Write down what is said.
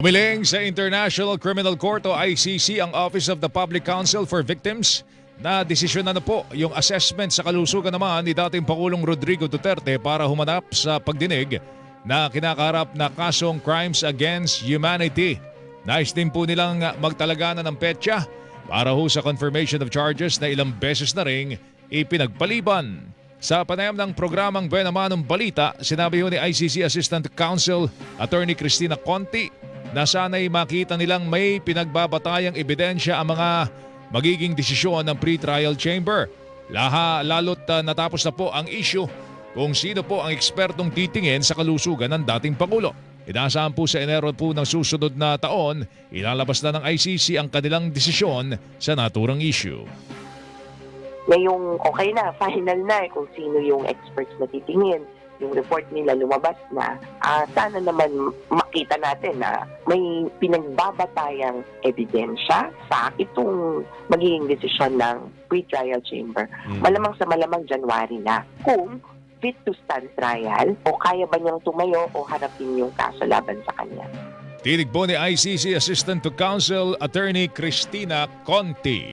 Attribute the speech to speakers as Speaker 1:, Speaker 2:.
Speaker 1: Umiling sa International Criminal Court o ICC ang Office of the Public Counsel for Victims na desisyon na po yung assessment sa kalusugan naman ni dating Pangulong Rodrigo Duterte para humanap sa pagdinig na kinakaharap na kasong Crimes Against Humanity. Nais din po nilang magtalaga na ng petsa para sa confirmation of charges na ilang beses na ring ipinagpaliban. Sa panayam ng programang Buena Manong Balita, sinabi ni ICC Assistant Counsel Attorney Cristina Conti na sana'y makita nilang may pinagbabatayang ebidensya ang mga magiging desisyon ng pre-trial chamber. Lalo't natapos na po ang issue kung sino po ang ekspertong titingin sa kalusugan ng dating Pangulo. Inaasahan po sa Enero po ng susunod na taon, ilalabas na ng ICC ang kanilang desisyon sa naturang issue.
Speaker 2: Ngayong okay na, final na kung sino yung experts na titingin, yung report nila lumabas na, sana naman makita natin na may pinagbabatayang ebidensya sa itong magiging desisyon ng pre-trial chamber. Malamang sa malamang January na. Kung fit to stand trial o kaya ba niyang tumayo o harapin yung kaso laban sa kanya.
Speaker 1: Tinig po ni ICC Assistant to Counsel Attorney Cristina Conti.